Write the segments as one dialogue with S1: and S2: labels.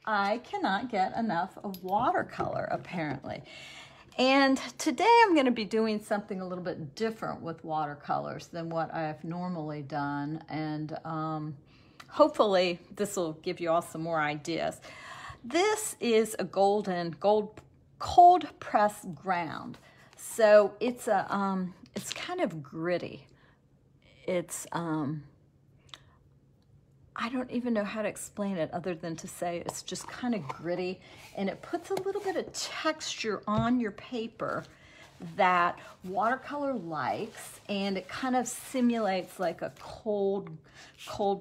S1: I cannot get enough of watercolor, apparently. And today I'm going to be doing something a little bit different with watercolors than what I've normally done. And hopefully this will give you all some more ideas. This is a cold press ground. So it's kind of gritty. It's, I don't even know how to explain it other than to say it's just kind of gritty, and it puts a little bit of texture on your paper that watercolor likes, and it kind of simulates like a cold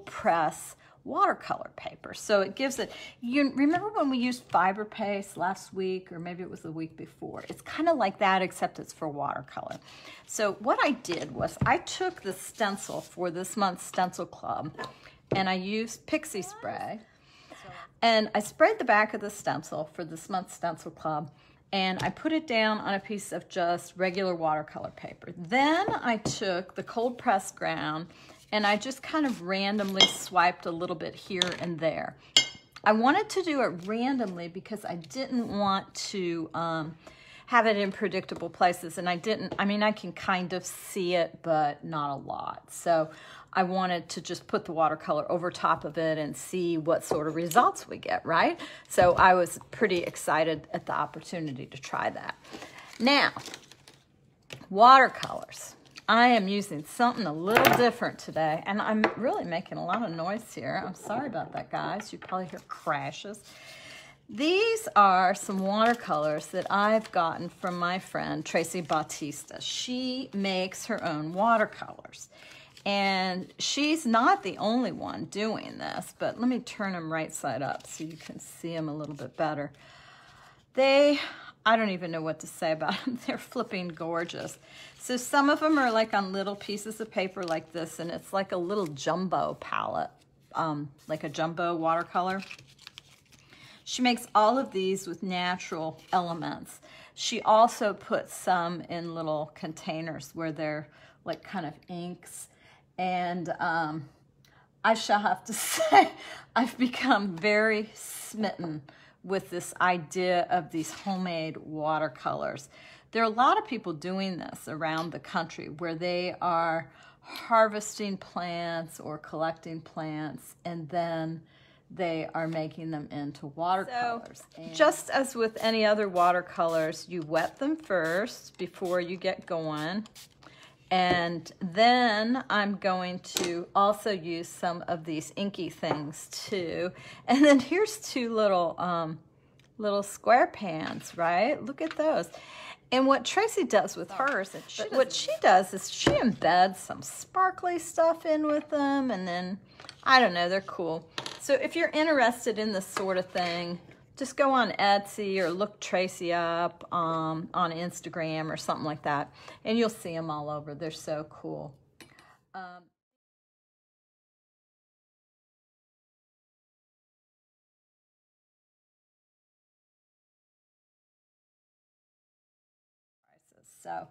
S1: press watercolor paper. So it gives it, you remember when we used fiber paste last week, or maybe it was the week before? It's kind of like that, except it's for watercolor. So what I did was I took the stencil for this month's StencilClub, and I used pixie spray, and I sprayed the back of the stencil for this month's StencilClub, and I put it down on a piece of just regular watercolor paper. Then I took the cold press ground, and I just kind of randomly swiped a little bit here and there. I wanted to do it randomly because I didn't want to have it in predictable places, and I mean, I can kind of see it, but not a lot. So I wanted to just put the watercolor over top of it and see what sort of results we get, right? So I was pretty excited at the opportunity to try that. Now, watercolors. I am using something a little different today, and I'm really making a lot of noise here. I'm sorry about that, guys. You probably hear crashes. These are some watercolors that I've gotten from my friend, Tracy Bautista. She makes her own watercolors. And she's not the only one doing this, but let me turn them right side up so you can see them a little bit better. I don't even know what to say about them. They're flipping gorgeous. So some of them are like on little pieces of paper like this, and it's like a little jumbo palette, like a jumbo watercolor. She makes all of these with natural elements. She also puts some in little containers where they're like kind of inks. And I shall have to say, I've become very smitten with this idea of these homemade watercolors. There are a lot of people doing this around the country where they are harvesting plants or collecting plants, and then they are making them into watercolors. So, just as with any other watercolors, you wet them first before you get going. And then I'm going to also use some of these inky things too. And then here's two little square pans, right? Look at those. And what Tracy does with hers, what she does is she embeds some sparkly stuff in with them, and then, I don't know, they're cool. So if you're interested in this sort of thing, just go on Etsy or look Tracy up on Instagram or something like that, and you'll see them all over. They're so cool. So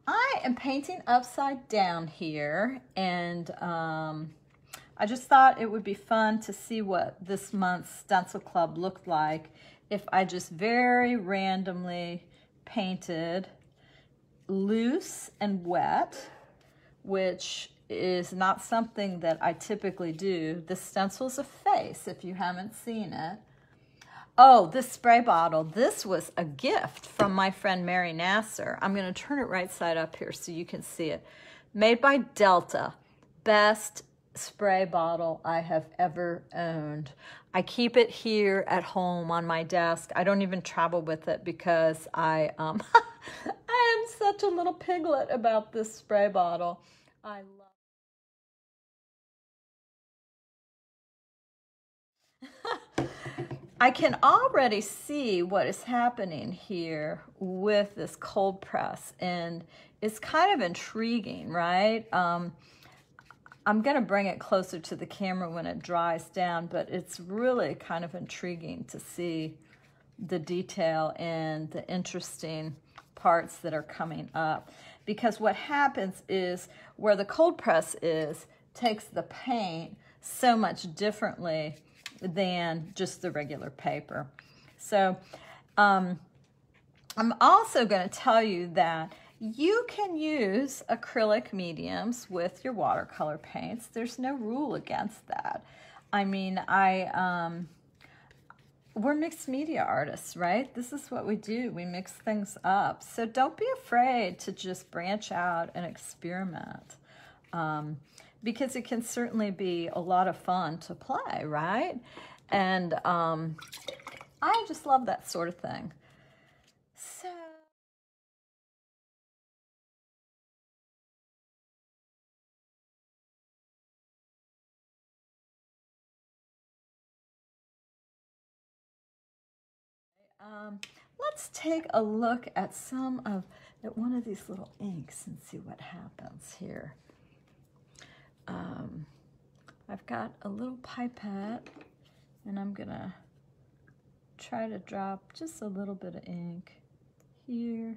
S1: I am painting upside down here, and I just thought it would be fun to see what this month's StencilClub looked like if I just very randomly painted loose and wet, which is not something that I typically do. This stencil's a face, if you haven't seen it. Oh, this spray bottle, this was a gift from my friend Mary Nasser. I'm going to turn it right side up here so you can see it. Made by Delta. Best spray bottle I have ever owned. I keep it here at home on my desk. I don't even travel with it because I am such a little piglet about this spray bottle. I love I can already see what is happening here with this cold press, and it's kind of intriguing, right? I'm going to bring it closer to the camera when it dries down, but it's really kind of intriguing to see the detail and the interesting parts that are coming up. Because what happens is where the cold press is, takes the paint so much differently than just the regular paper. So I'm also going to tell you that you can use acrylic mediums with your watercolor paints. There's no rule against that. I mean, we're mixed media artists, right? This is what we do. We mix things up. So don't be afraid to just branch out and experiment, because it can certainly be a lot of fun to play, right? And I just love that sort of thing. So let's take a look at one of these little inks and see what happens here. I've got a little pipette, and I'm gonna try to drop just a little bit of ink here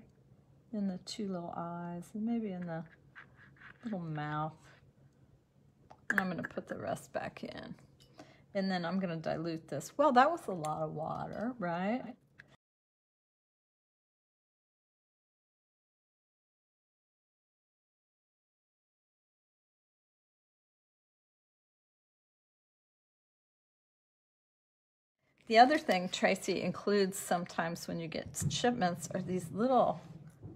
S1: in the two little eyes, and maybe in the little mouth. And I'm gonna put the rest back in. And then I'm gonna dilute this. Well, that was a lot of water, right? The other thing Tracy includes sometimes when you get shipments are these little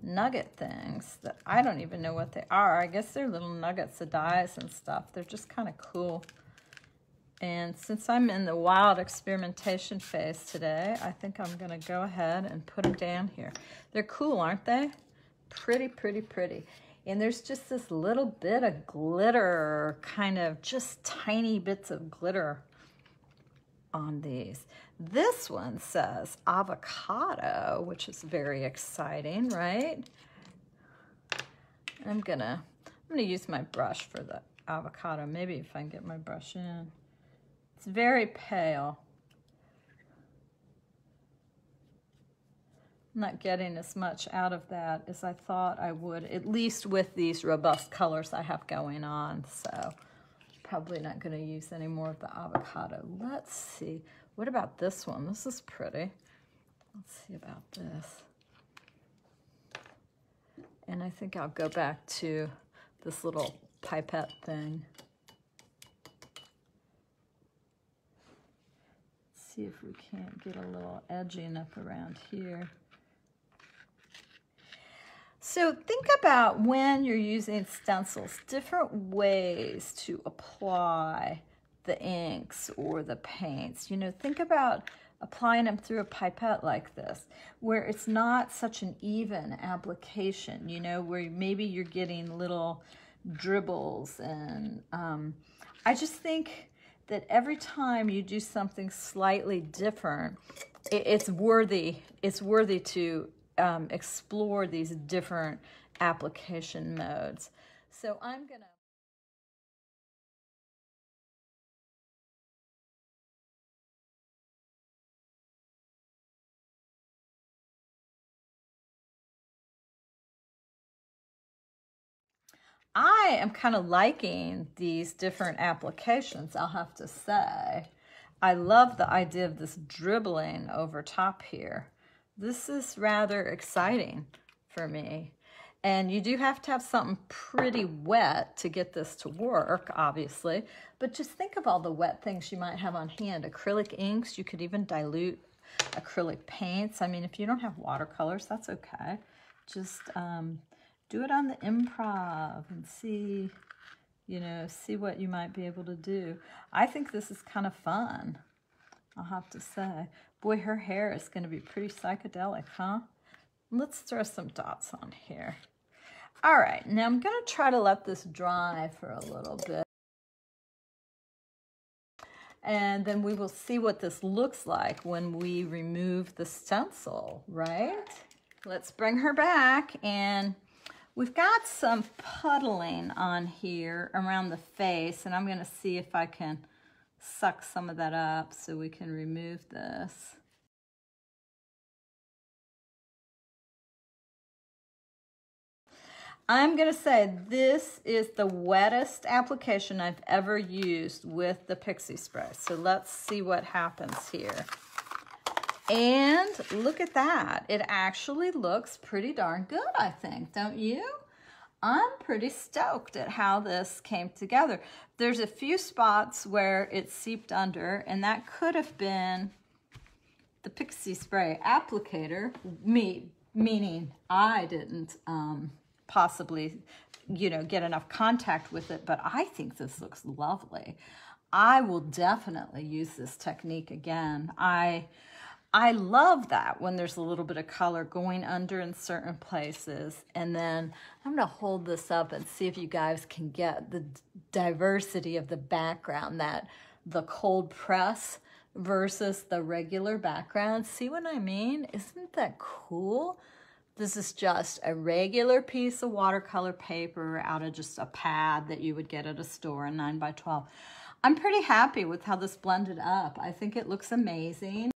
S1: nugget things that I don't even know what they are. I guess they're little nuggets of dyes and stuff. They're just kind of cool. And since I'm in the wild experimentation phase today, I think I'm going to go ahead and put them down here. They're cool, aren't they? Pretty, pretty, pretty. And there's just this little bit of glitter, kind of just tiny bits of glitter on these. This one says avocado, which is very exciting, right? I'm gonna use my brush for the avocado. Maybe if I can get my brush in. It's very pale. I'm not getting as much out of that as I thought I would, at least with these robust colors I have going on. So probably not going to use any more of the avocado. Let's see. What about this one? This is pretty. Let's see about this. And I think I'll go back to this little pipette thing. See if we can't get a little edging up around here. So think about when you're using stencils, different ways to apply the inks or the paints. You know, think about applying them through a pipette like this, where it's not such an even application, you know, where maybe you're getting little dribbles. And I just think that every time you do something slightly different, it's worthy to explore these different application modes. So I'm gonna I am kind of liking these different applications, I'll have to say. I love the idea of this dribbling over top here. This is rather exciting for me. And you do have to have something pretty wet to get this to work, obviously. But just think of all the wet things you might have on hand. Acrylic inks, you could even dilute acrylic paints. I mean, if you don't have watercolors, that's okay. Just do it on the improv and see, you know, see what you might be able to do. I think this is kind of fun, I'll have to say. Boy, her hair is going to be pretty psychedelic, huh? Let's throw some dots on here. All right, now I'm going to try to let this dry for a little bit. And then we will see what this looks like when we remove the stencil, right? Let's bring her back, and we've got some puddling on here around the face, and I'm going to see if I can suck some of that up so we can remove this. I'm going to say this is the wettest application I've ever used with the Pixie Spray. So let's see what happens here. And look at that. It actually looks pretty darn good, I think, don't you? I'm pretty stoked at how this came together. There's a few spots where it seeped under, and that could have been the Pixie Spray applicator, meaning I didn't possibly, you know, get enough contact with it, but I think this looks lovely. I will definitely use this technique again. I love that when there's a little bit of color going under in certain places. And then I'm gonna hold this up and see if you guys can get the diversity of the background, that the cold press versus the regular background. See what I mean? Isn't that cool? This is just a regular piece of watercolor paper out of just a pad that you would get at a store, a 9x12. I'm pretty happy with how this blended up. I think it looks amazing.